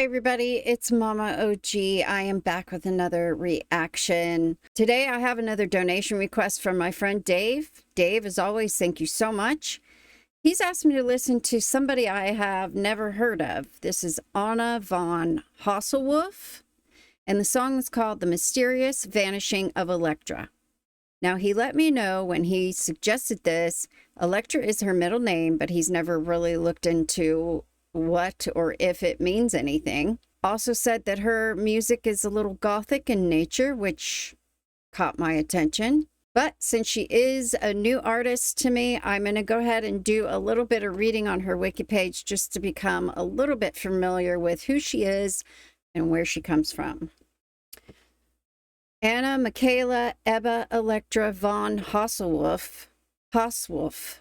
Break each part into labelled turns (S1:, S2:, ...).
S1: Hey everybody, it's MommaOG. I am back with another reaction. Today I have another donation request from my friend Dave. Dave, as always, thank you so much. He's asked me to listen to somebody I have never heard of. This is Anna von Hasswolff, and the song is called The Mysterious Vanishing of Electra. Now, he let me know when he suggested this, Electra is her middle name, but he's never really looked into what or if it means anything. Also said that her music is a little gothic in nature, which caught my attention. But since she is a new artist to me, I'm going to go ahead and do a little bit of reading on her wiki page just to become a little bit familiar with who she is and where she comes from. Anna Michaela Ebba Electra von Hasswolff. Hasswolff.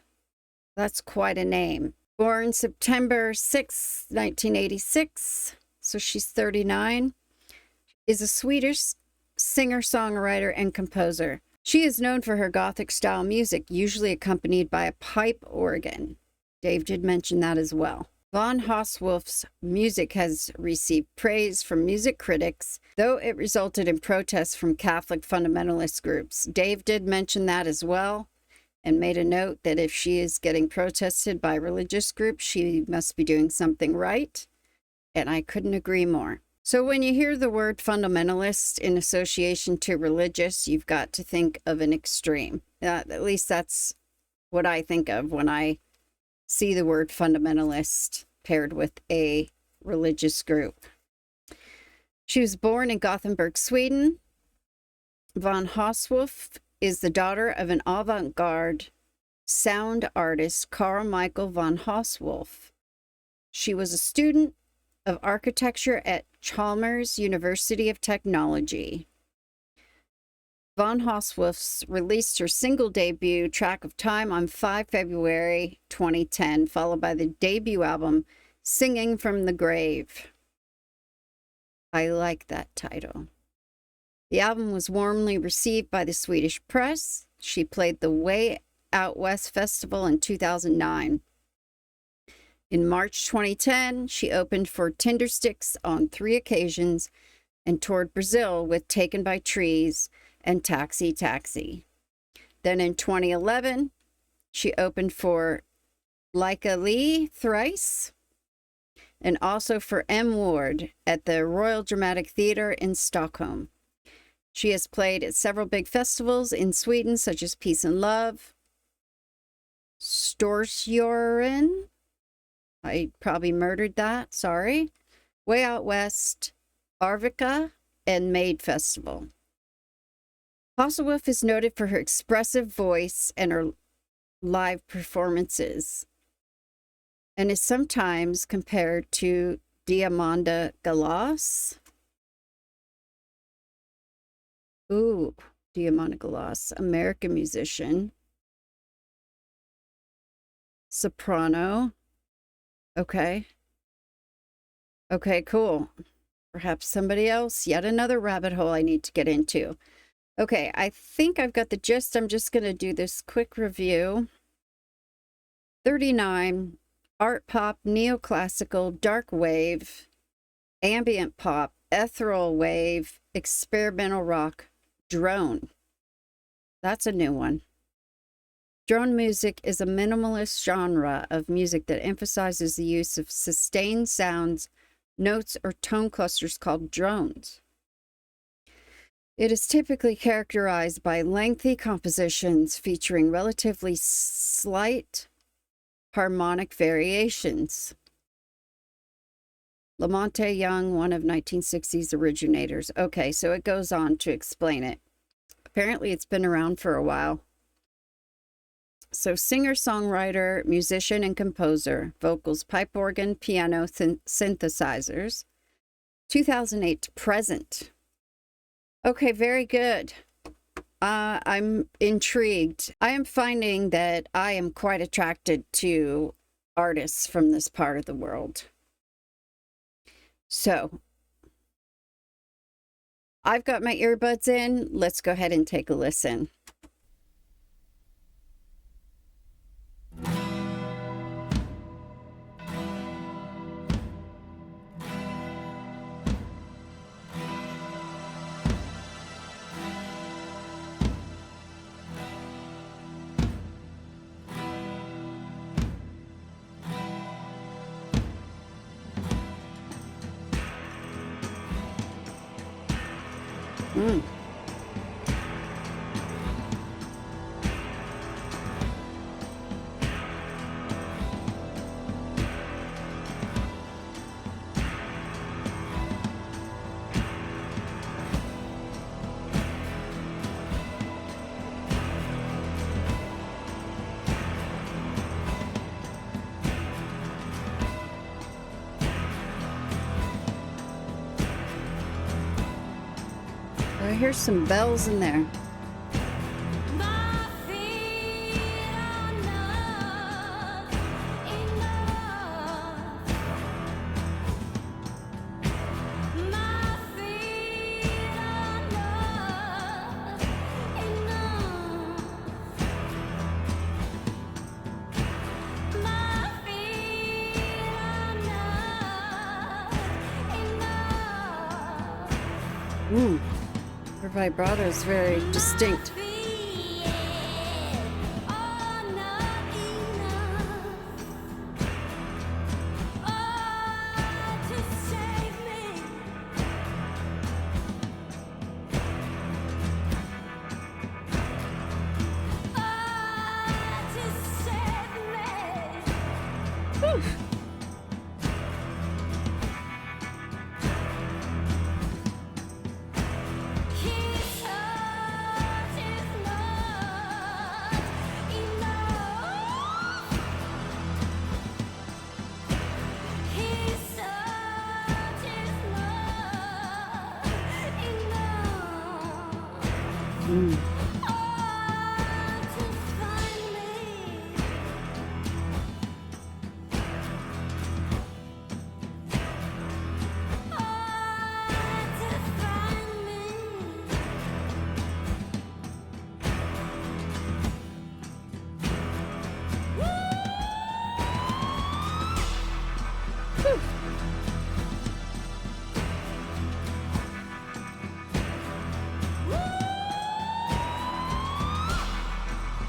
S1: That's quite a name. Born September 6, 1986, so she's 39, is a Swedish singer-songwriter and composer. She is known for her Gothic-style music, usually accompanied by a pipe organ. Dave did mention that as well. Von Hasswolff's music has received praise from music critics, though it resulted in protests from Catholic fundamentalist groups. Dave did mention that as well, and made a note that if she is getting protested by religious groups, she must be doing something right. And I couldn't agree more. So when you hear the word fundamentalist in association to religious, you've got to think of an extreme. At least that's what I think of when I see the word fundamentalist paired with a religious group. She was born in Gothenburg, Sweden. Von Hasswolff is the daughter of an avant-garde sound artist, Carl Michael von Hasswolff. She was a student of architecture at Chalmers University of Technology. Von Hasswolff released her single debut, Track of Time, on 5 February 2010, followed by the debut album, Singing from the Grave. I like that title. The album was warmly received by the Swedish press. She played the Way Out West Festival in 2009. In March 2010, she opened for Tindersticks on 3 occasions and toured Brazil with Taken by Trees and Taxi Taxi. Then in 2011, she opened for Lykke Li thrice and also for M. Ward at the Royal Dramatic Theatre in Stockholm. She has played at several big festivals in Sweden, such as Peace and Love, Storsjören, I probably murdered that, sorry, Way Out West, Arvika, and Maid Festival. Hasswolff is noted for her expressive voice and her live performances, and is sometimes compared to Diamanda Galás. Ooh, Diamanda Galás, American musician. Soprano. Okay. Okay, cool. Perhaps somebody else, yet another rabbit hole I need to get into. Okay, I think I've got the gist. I'm just going to do this quick review. 39, art pop, neoclassical, dark wave, ambient pop, ethereal wave, experimental rock, drone. That's a new one. Drone music is a minimalist genre of music that emphasizes the use of sustained sounds, notes, or tone clusters called drones. It is typically characterized by lengthy compositions featuring relatively slight harmonic variations. Lamonte Young, one of 1960s originators. Okay, so it goes on to explain it. Apparently it's been around for a while. So singer-songwriter, musician, and composer. Vocals, pipe organ, piano, synthesizers. 2008 to present. Okay, very good. I'm intrigued. I am finding that I am quite attracted to artists from this part of the world. So, I've got my earbuds in. Let's go ahead and take a listen. Mm. I hear some bells in there. Her vibrato is very distinct.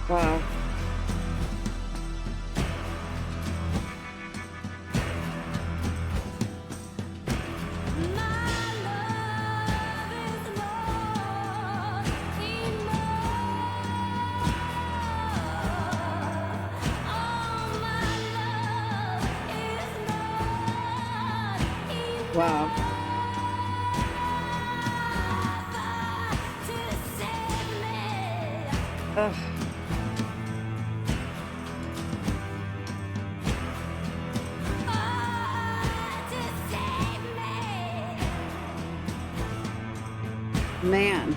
S1: Wow. Wow. Ugh. Man.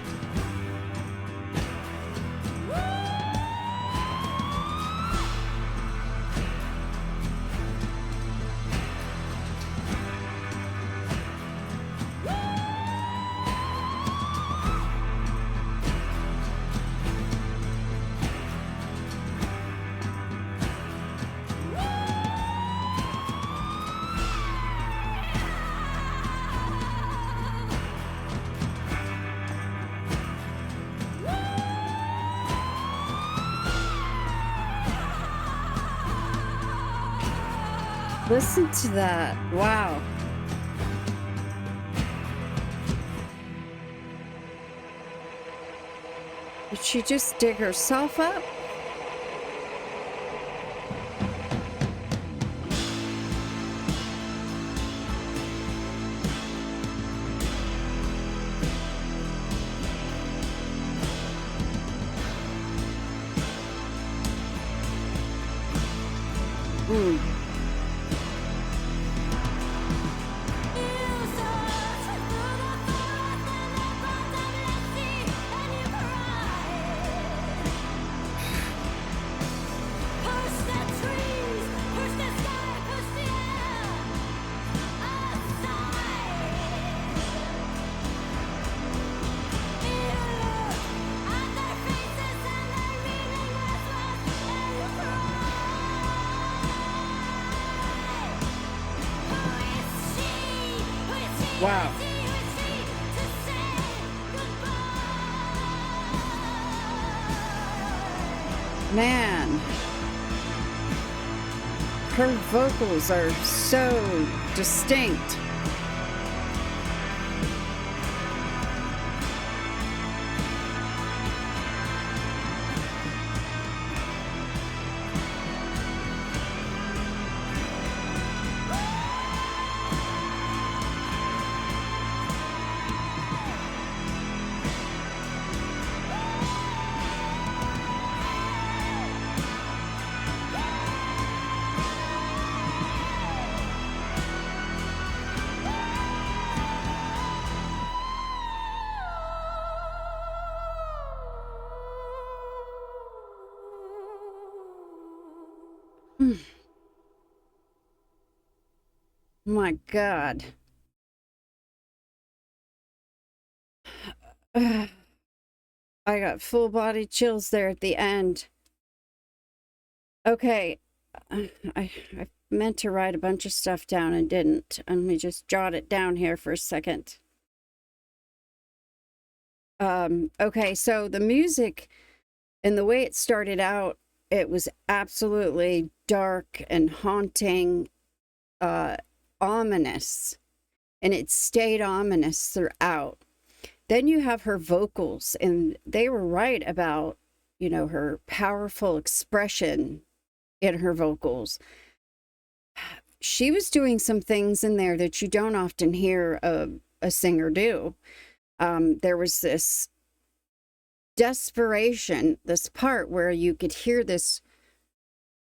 S1: Listen to that. Wow. Did she just dig herself up? Wow. Man. Her vocals are so distinct. My God. I got full body chills there at the end. Okay, I meant to write a bunch of stuff down and didn't. Let me just jot it down here for a second. Okay, so the music and the way it started out, it was absolutely dark and haunting, ominous, and it stayed ominous throughout. Then you have her vocals, and they were right about, you know, her powerful expression in her vocals. She was doing some things in there that you don't often hear a singer do. There was this desperation, this part where you could hear this,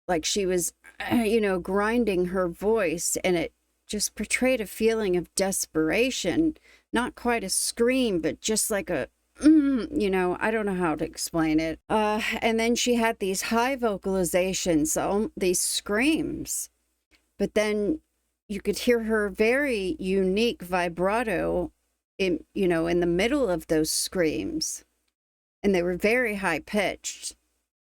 S1: like she was, you know, grinding her voice, and it just portrayed a feeling of desperation, not quite a scream, but just like a, you know, I don't know how to explain it. And then she had these high vocalizations, these screams, but then you could hear her very unique vibrato in, you know, in the middle of those screams, and they were very high pitched.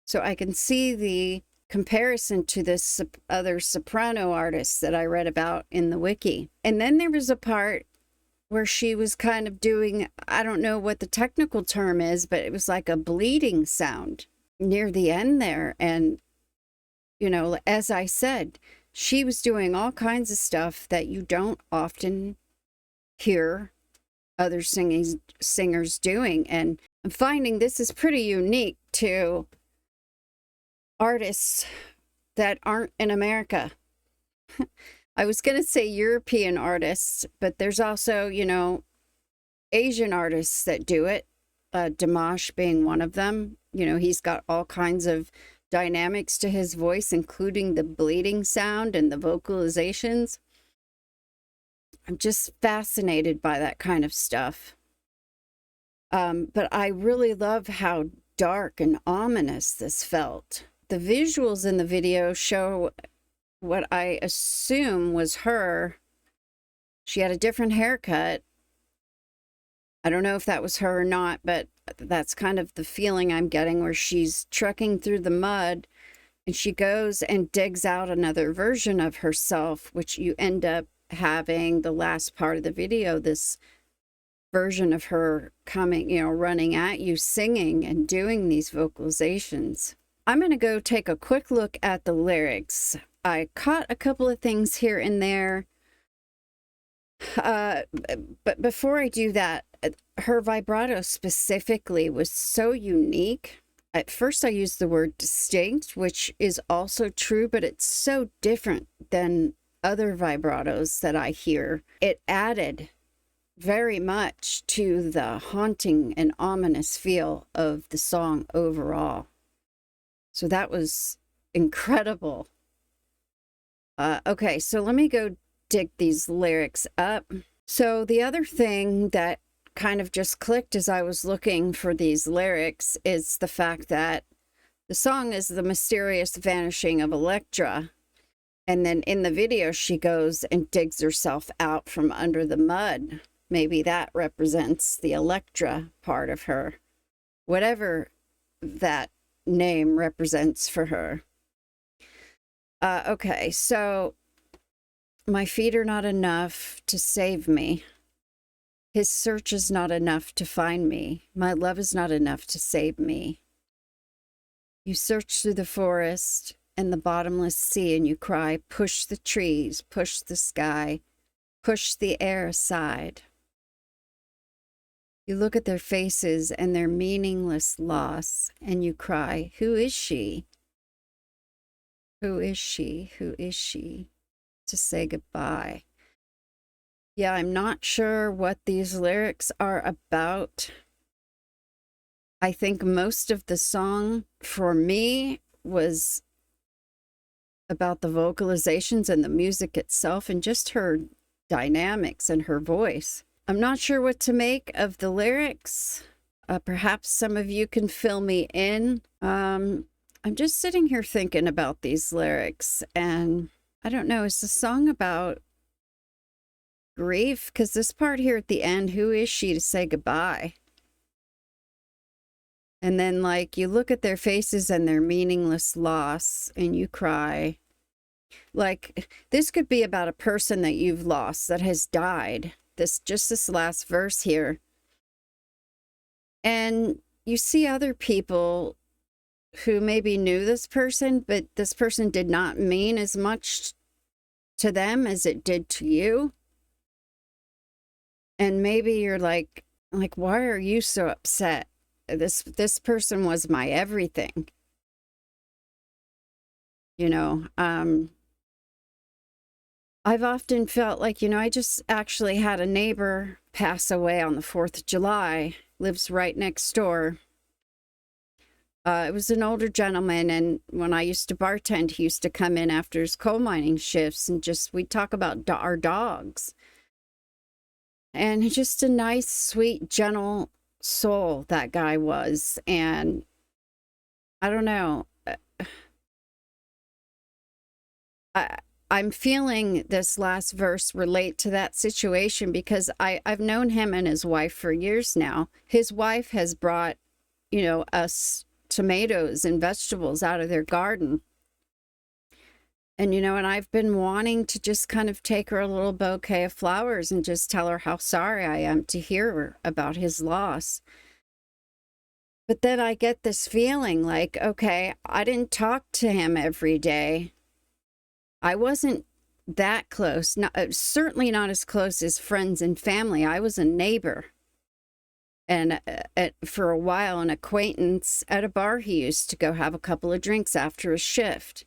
S1: So I can see the comparison to this other soprano artist that I read about in the wiki. And then there was a part where she was kind of doing, I don't know what the technical term is, but it was like a bleeding sound near the end there. And, you know, as I said, she was doing all kinds of stuff that you don't often hear other singers doing. And I'm finding this is pretty unique to artists that aren't in America. I was going to say European artists, but there's also, you know, Asian artists that do it. Dimash being one of them. You know, he's got all kinds of dynamics to his voice, including the bleeding sound and the vocalizations. I'm just fascinated by that kind of stuff. But I really love how dark and ominous this felt. The visuals in the video show what I assume was her. She had a different haircut. I don't know if that was her or not, but that's kind of the feeling I'm getting, where she's trekking through the mud and she goes and digs out another version of herself, which you end up having the last part of the video, this version of her coming, you know, running at you, singing and doing these vocalizations. I'm going to go take a quick look at the lyrics. I caught a couple of things here and there. But before I do that, her vibrato specifically was so unique. At first I used the word distinct, which is also true, but it's so different than other vibratos that I hear. It added very much to the haunting and ominous feel of the song overall. So that was incredible. Okay, so let me go dig these lyrics up. So the other thing that kind of just clicked as I was looking for these lyrics is the fact that the song is The Mysterious Vanishing of Electra. And then in the video, she goes and digs herself out from under the mud. Maybe that represents the Electra part of her, whatever that name represents for her. Okay, so my feet are not enough to save me. His search is not enough to find me. My love is not enough to save me. You search through the forest and the bottomless sea, and you cry, push the trees, push the sky, push the air aside. You look at their faces and their meaningless loss, and you cry, who is she? Who is she? Who is she? To say goodbye. Yeah, I'm not sure what these lyrics are about. I think most of the song for me was about the vocalizations and the music itself and just her dynamics and her voice. I'm not sure what to make of the lyrics. Perhaps some of you can fill me in. I'm just sitting here thinking about these lyrics, and I don't know, is the song about grief? Because this part here at the end, who is she to say goodbye? And then, like, you look at their faces and their meaningless loss, and you cry. Like, this could be about a person that you've lost that has died. This last verse here. And you see other people who maybe knew this person, but this person did not mean as much to them as it did to you. And maybe you're like, why are you so upset? This person was my everything. You know, I've often felt like, I just actually had a neighbor pass away on the 4th of July, lives right next door. It was an older gentleman, and when I used to bartend, he used to come in after his coal mining shifts, and we'd talk about our dogs. And just a nice, sweet, gentle soul that guy was. And I don't know. I'm feeling this last verse relate to that situation because I've known him and his wife for years now. His wife has brought, us tomatoes and vegetables out of their garden. And, and I've been wanting to just kind of take her a little bouquet of flowers and just tell her how sorry I am to hear about his loss. But then I get this feeling like, okay, I didn't talk to him every day. I wasn't that close, certainly not as close as friends and family. I was a neighbor. And for a while, an acquaintance at a bar he used to go have a couple of drinks after a shift.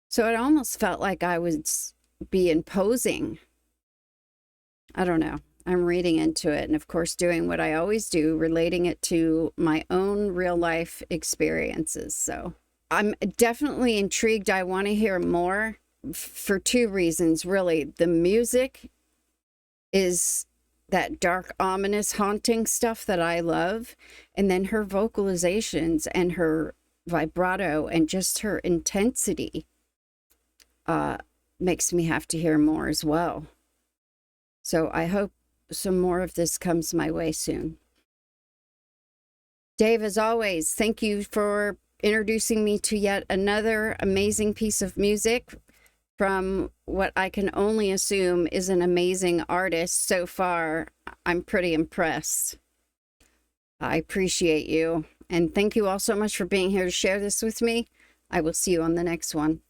S1: So it almost felt like I would be imposing. I don't know. I'm reading into it and, of course, doing what I always do, relating it to my own real life experiences. So I'm definitely intrigued. I want to hear more for two reasons, really. The music is that dark, ominous, haunting stuff that I love. And then her vocalizations and her vibrato and just her intensity makes me have to hear more as well. So I hope some more of this comes my way soon. Dave, as always, thank you for introducing me to yet another amazing piece of music from what I can only assume is an amazing artist. So far, I'm pretty impressed. I appreciate you. And thank you all so much for being here to share this with me. I will see you on the next one.